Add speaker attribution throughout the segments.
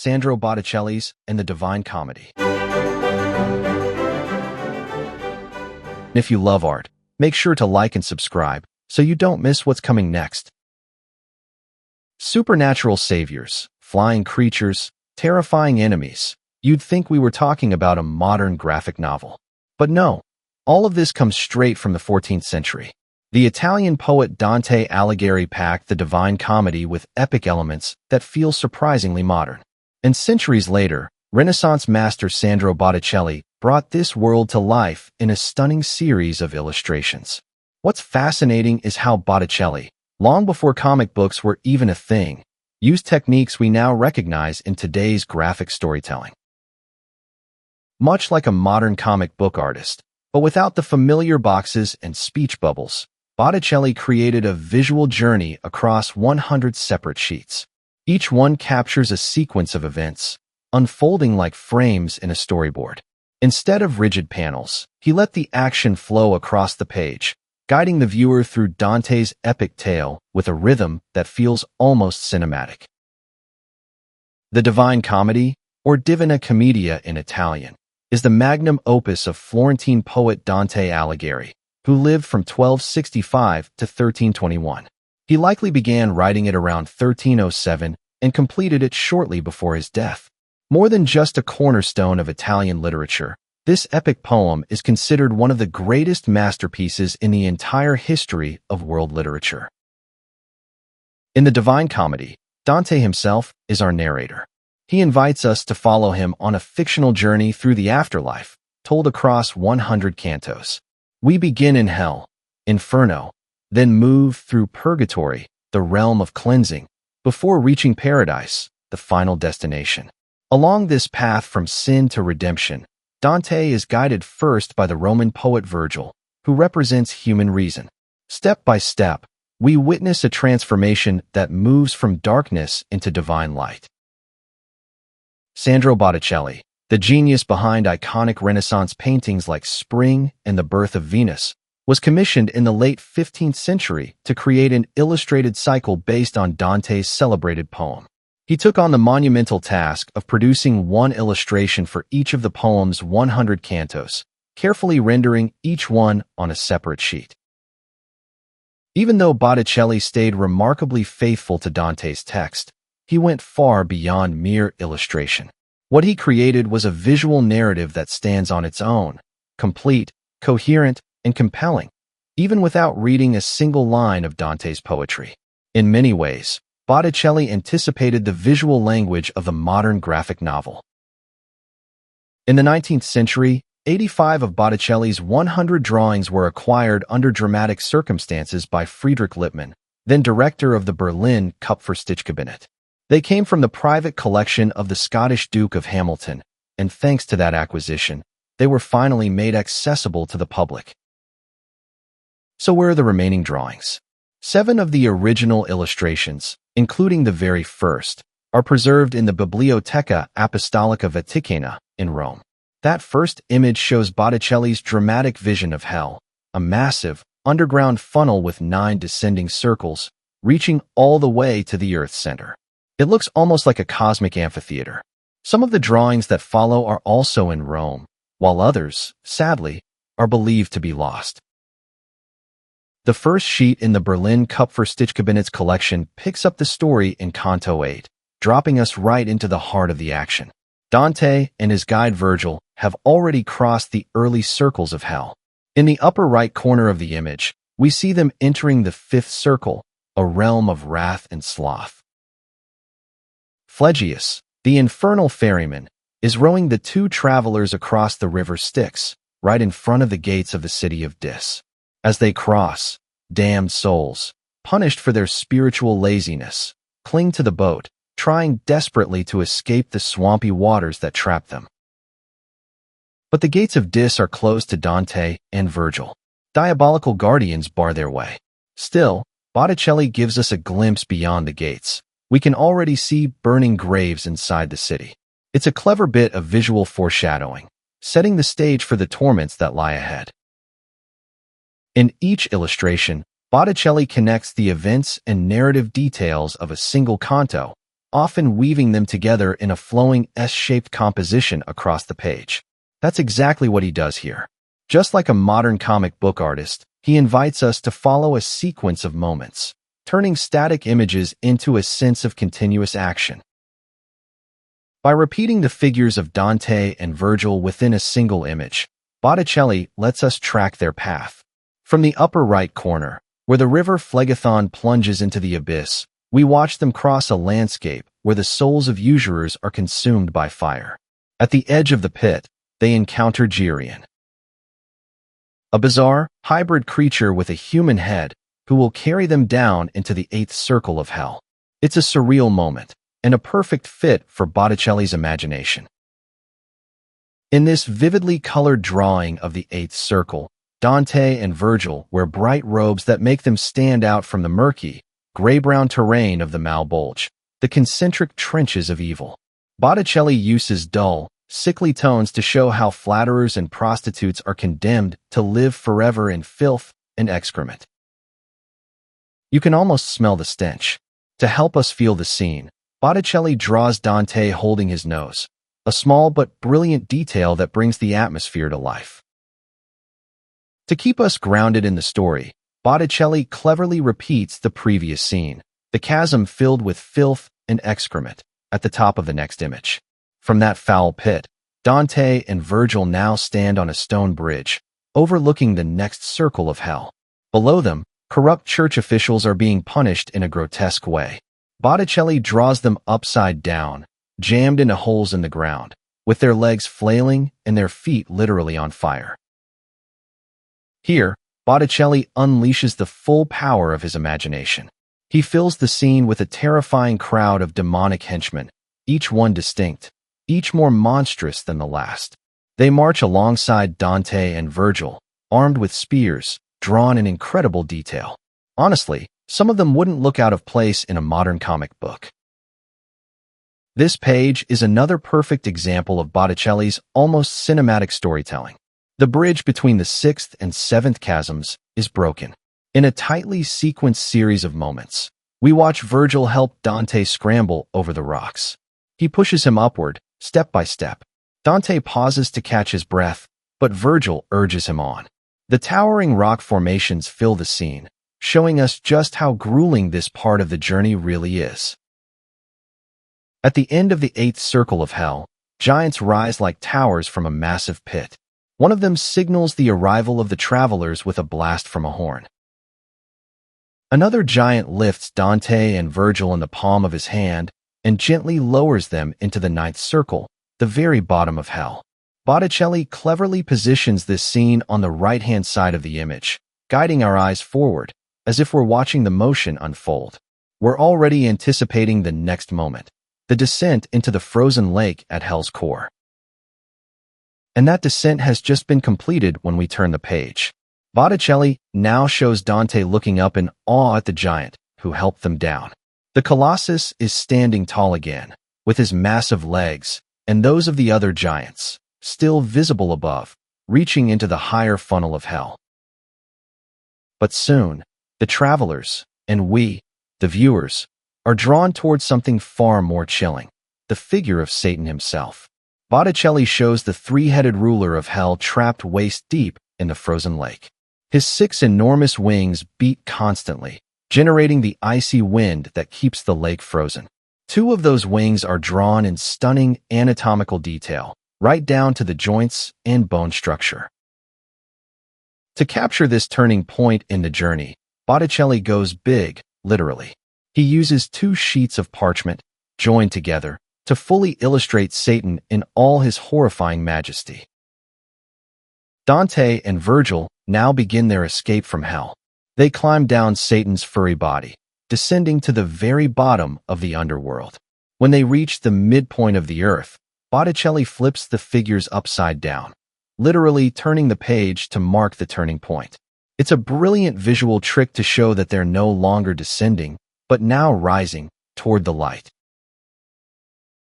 Speaker 1: Sandro Botticelli's, and the Divine Comedy. If you love art, make sure to like and subscribe so you don't miss what's coming next. Supernatural saviors, flying creatures, terrifying enemies. You'd think we were talking about a modern graphic novel. But no, all of this comes straight from the 14th century. The Italian poet Dante Alighieri packed the Divine Comedy with epic elements that feel surprisingly modern. And centuries later, Renaissance master Sandro Botticelli brought this world to life in a stunning series of illustrations. What's fascinating is how Botticelli, long before comic books were even a thing, used techniques we now recognize in today's graphic storytelling. Much like a modern comic book artist, but without the familiar boxes and speech bubbles, Botticelli created a visual journey across 100 separate sheets. Each one captures a sequence of events, unfolding like frames in a storyboard. Instead of rigid panels, he let the action flow across the page, guiding the viewer through Dante's epic tale with a rhythm that feels almost cinematic. The Divine Comedy, or Divina Commedia in Italian, is the magnum opus of Florentine poet Dante Alighieri, who lived from 1265 to 1321. He likely began writing it around 1307 and completed it shortly before his death. More than just a cornerstone of Italian literature, this epic poem is considered one of the greatest masterpieces in the entire history of world literature. In the Divine Comedy, Dante himself is our narrator. He invites us to follow him on a fictional journey through the afterlife, told across 100 cantos. We begin in hell, Inferno, then move through Purgatory, the realm of cleansing, before reaching paradise, the final destination. Along this path from sin to redemption, Dante is guided first by the Roman poet Virgil, who represents human reason. Step by step, we witness a transformation that moves from darkness into divine light. Sandro Botticelli, the genius behind iconic Renaissance paintings like Spring and the Birth of Venus, was commissioned in the late 15th century to create an illustrated cycle based on Dante's celebrated poem. He took on the monumental task of producing one illustration for each of the poem's 100 cantos, carefully rendering each one on a separate sheet. Even though Botticelli stayed remarkably faithful to Dante's text, he went far beyond mere illustration. What he created was a visual narrative that stands on its own, complete, coherent, and compelling, even without reading a single line of Dante's poetry. In many ways, Botticelli anticipated the visual language of the modern graphic novel. In the 19th century, 85 of Botticelli's 100 drawings were acquired under dramatic circumstances by Friedrich Lippmann, then director of the Berlin Kupferstichkabinett. They came from the private collection of the Scottish Duke of Hamilton, and thanks to that acquisition, they were finally made accessible to the public. So where are the remaining drawings? 7 of the original illustrations, including the very first, are preserved in the Biblioteca Apostolica Vaticana in Rome. That first image shows Botticelli's dramatic vision of hell, a massive, underground funnel with 9 descending circles, reaching all the way to the Earth's center. It looks almost like a cosmic amphitheater. Some of the drawings that follow are also in Rome, while others, sadly, are believed to be lost. The first sheet in the Berlin Kupferstichkabinett's collection picks up the story in Canto 8, dropping us right into the heart of the action. Dante and his guide Virgil have already crossed the early circles of hell. In the upper right corner of the image, we see them entering the 5th circle, a realm of wrath and sloth. Phlegyas, the infernal ferryman, is rowing the 2 travelers across the river Styx, right in front of the gates of the city of Dis. As they cross, damned souls, punished for their spiritual laziness, cling to the boat, trying desperately to escape the swampy waters that trap them. But the gates of Dis are closed to Dante and Virgil. Diabolical guardians bar their way. Still, Botticelli gives us a glimpse beyond the gates. We can already see burning graves inside the city. It's a clever bit of visual foreshadowing, setting the stage for the torments that lie ahead. In each illustration, Botticelli connects the events and narrative details of a single canto, often weaving them together in a flowing S-shaped composition across the page. That's exactly what he does here. Just like a modern comic book artist, he invites us to follow a sequence of moments, turning static images into a sense of continuous action. By repeating the figures of Dante and Virgil within a single image, Botticelli lets us track their path. From the upper right corner, where the river Phlegethon plunges into the abyss, we watch them cross a landscape where the souls of usurers are consumed by fire. At the edge of the pit, they encounter Geryon, a bizarre, hybrid creature with a human head who will carry them down into the eighth circle of hell. It's a surreal moment, and a perfect fit for Botticelli's imagination. In this vividly colored drawing of the eighth circle, Dante and Virgil wear bright robes that make them stand out from the murky, gray-brown terrain of the Malbolge, the concentric trenches of evil. Botticelli uses dull, sickly tones to show how flatterers and prostitutes are condemned to live forever in filth and excrement. You can almost smell the stench. To help us feel the scene, Botticelli draws Dante holding his nose, a small but brilliant detail that brings the atmosphere to life. To keep us grounded in the story, Botticelli cleverly repeats the previous scene, the chasm filled with filth and excrement, at the top of the next image. From that foul pit, Dante and Virgil now stand on a stone bridge, overlooking the next circle of hell. Below them, corrupt church officials are being punished in a grotesque way. Botticelli draws them upside down, jammed into holes in the ground, with their legs flailing and their feet literally on fire. Here, Botticelli unleashes the full power of his imagination. He fills the scene with a terrifying crowd of demonic henchmen, each one distinct, each more monstrous than the last. They march alongside Dante and Virgil, armed with spears, drawn in incredible detail. Honestly, some of them wouldn't look out of place in a modern comic book. This page is another perfect example of Botticelli's almost cinematic storytelling. The bridge between the sixth and seventh chasms is broken. In a tightly sequenced series of moments, we watch Virgil help Dante scramble over the rocks. He pushes him upward, step by step. Dante pauses to catch his breath, but Virgil urges him on. The towering rock formations fill the scene, showing us just how grueling this part of the journey really is. At the end of the eighth circle of hell, giants rise like towers from a massive pit. One of them signals the arrival of the travelers with a blast from a horn. Another giant lifts Dante and Virgil in the palm of his hand and gently lowers them into the ninth circle, the very bottom of hell. Botticelli cleverly positions this scene on the right-hand side of the image, guiding our eyes forward, as if we're watching the motion unfold. We're already anticipating the next moment, the descent into the frozen lake at hell's core. And that descent has just been completed when we turn the page. Botticelli now shows Dante looking up in awe at the giant who helped them down. The Colossus is standing tall again, with his massive legs, and those of the other giants, still visible above, reaching into the higher funnel of hell. But soon, the travelers, and we, the viewers, are drawn towards something far more chilling, the figure of Satan himself. Botticelli shows the three-headed ruler of hell trapped waist-deep in the frozen lake. His 6 enormous wings beat constantly, generating the icy wind that keeps the lake frozen. 2 of those wings are drawn in stunning anatomical detail, right down to the joints and bone structure. To capture this turning point in the journey, Botticelli goes big, literally. He uses 2 sheets of parchment, joined together, to fully illustrate Satan in all his horrifying majesty. Dante and Virgil now begin their escape from hell. They climb down Satan's furry body, descending to the very bottom of the underworld. When they reach the midpoint of the earth, Botticelli flips the figures upside down, literally turning the page to mark the turning point. It's a brilliant visual trick to show that they're no longer descending, but now rising toward the light.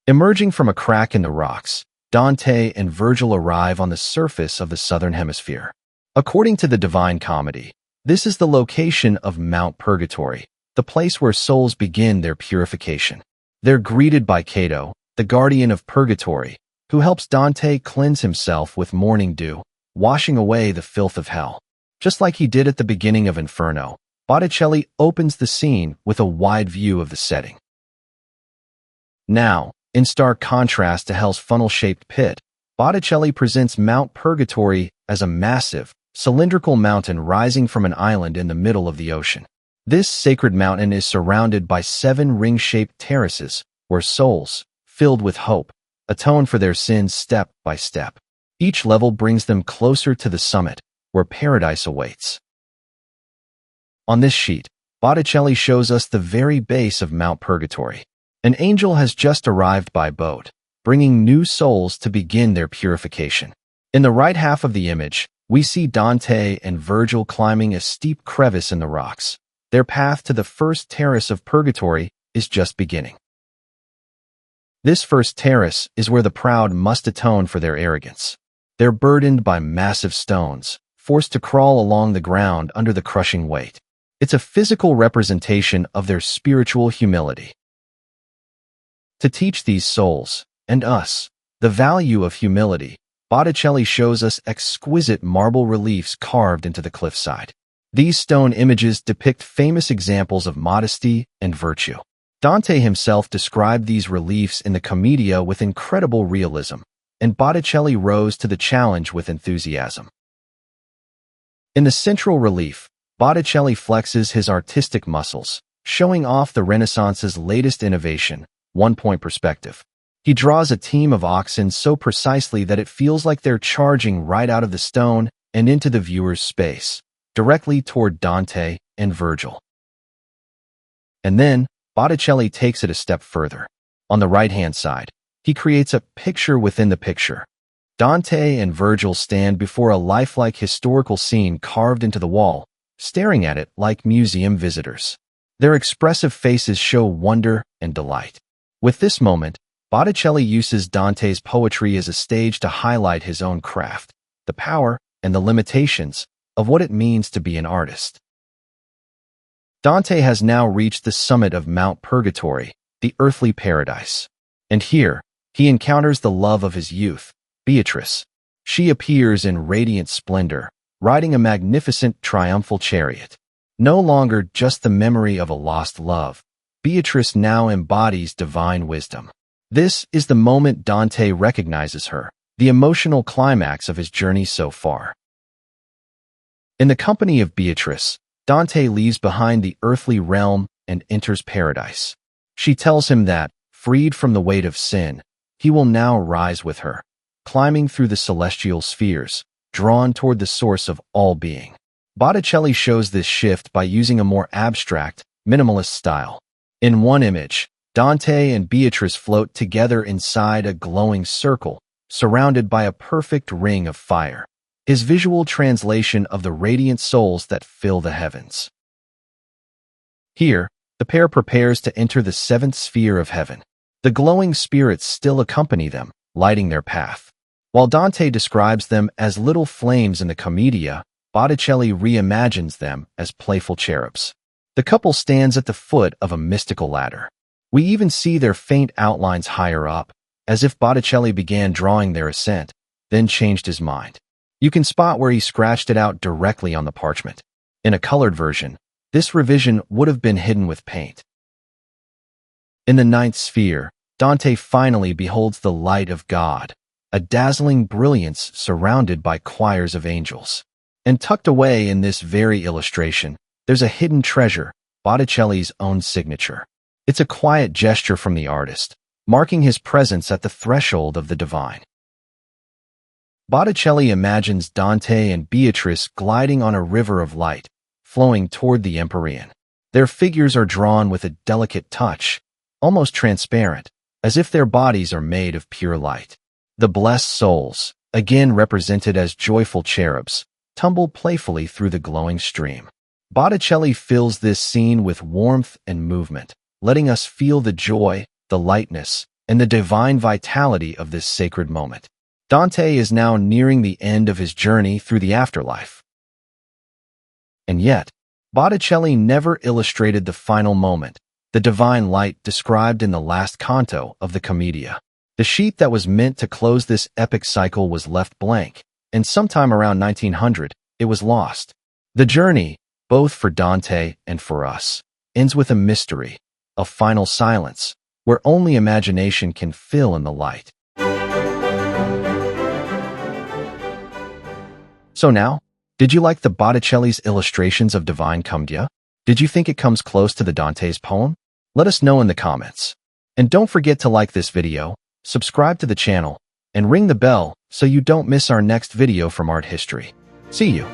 Speaker 1: Emerging from a crack in the rocks, Dante and Virgil arrive on the surface of the southern hemisphere. According to the Divine Comedy, this is the location of Mount Purgatory, the place where souls begin their purification. They're greeted by Cato, the guardian of Purgatory, who helps Dante cleanse himself with morning dew, washing away the filth of hell. Just like he did at the beginning of Inferno, Botticelli opens the scene with a wide view of the setting. Now, in stark contrast to hell's funnel-shaped pit, Botticelli presents Mount Purgatory as a massive, cylindrical mountain rising from an island in the middle of the ocean. This sacred mountain is surrounded by 7 ring-shaped terraces, where souls, filled with hope, atone for their sins step by step. Each level brings them closer to the summit, where paradise awaits. On this sheet, Botticelli shows us the very base of Mount Purgatory. An angel has just arrived by boat, bringing new souls to begin their purification. In the right half of the image, we see Dante and Virgil climbing a steep crevice in the rocks. Their path to the first terrace of Purgatory is just beginning. This first terrace is where the proud must atone for their arrogance. They're burdened by massive stones, forced to crawl along the ground under the crushing weight. It's a physical representation of their spiritual humility. To teach these souls, and us, the value of humility, Botticelli shows us exquisite marble reliefs carved into the cliffside. These stone images depict famous examples of modesty and virtue. Dante himself described these reliefs in the Commedia with incredible realism, and Botticelli rose to the challenge with enthusiasm. In the central relief, Botticelli flexes his artistic muscles, showing off the Renaissance's latest innovation, one-point perspective. He draws a team of oxen so precisely that it feels like they're charging right out of the stone and into the viewer's space, directly toward Dante and Virgil. And then, Botticelli takes it a step further. On the right-hand side, he creates a picture within the picture. Dante and Virgil stand before a lifelike historical scene carved into the wall, staring at it like museum visitors. Their expressive faces show wonder and delight. With this moment, Botticelli uses Dante's poetry as a stage to highlight his own craft, the power and the limitations of what it means to be an artist. Dante has now reached the summit of Mount Purgatory, the earthly paradise. And here, he encounters the love of his youth, Beatrice. She appears in radiant splendor, riding a magnificent triumphal chariot. No longer just the memory of a lost love, Beatrice now embodies divine wisdom. This is the moment Dante recognizes her, the emotional climax of his journey so far. In the company of Beatrice, Dante leaves behind the earthly realm and enters paradise. She tells him that, freed from the weight of sin, he will now rise with her, climbing through the celestial spheres, drawn toward the source of all being. Botticelli shows this shift by using a more abstract, minimalist style. In one image, Dante and Beatrice float together inside a glowing circle, surrounded by a perfect ring of fire, his visual translation of the radiant souls that fill the heavens. Here, the pair prepares to enter the 7th sphere of heaven. The glowing spirits still accompany them, lighting their path. While Dante describes them as little flames in the Commedia, Botticelli reimagines them as playful cherubs. The couple stands at the foot of a mystical ladder. We even see their faint outlines higher up, as if Botticelli began drawing their ascent, then changed his mind. You can spot where he scratched it out directly on the parchment. In a colored version, this revision would have been hidden with paint. In the 9th sphere, Dante finally beholds the light of God, a dazzling brilliance surrounded by choirs of angels. And tucked away in this very illustration, there's a hidden treasure, Botticelli's own signature. It's a quiet gesture from the artist, marking his presence at the threshold of the divine. Botticelli imagines Dante and Beatrice gliding on a river of light, flowing toward the Empyrean. Their figures are drawn with a delicate touch, almost transparent, as if their bodies are made of pure light. The blessed souls, again represented as joyful cherubs, tumble playfully through the glowing stream. Botticelli fills this scene with warmth and movement, letting us feel the joy, the lightness, and the divine vitality of this sacred moment. Dante is now nearing the end of his journey through the afterlife. And yet, Botticelli never illustrated the final moment, the divine light described in the last canto of the Commedia. The sheet that was meant to close this epic cycle was left blank, and sometime around 1900, it was lost. The journey, both for Dante and for us, ends with a mystery, a final silence, where only imagination can fill in the light. So now, did you like the Botticelli's illustrations of Divine Commedia? Did you think it comes close to the Dante's poem? Let us know in the comments. And don't forget to like this video, subscribe to the channel, and ring the bell so you don't miss our next video from art history. See you.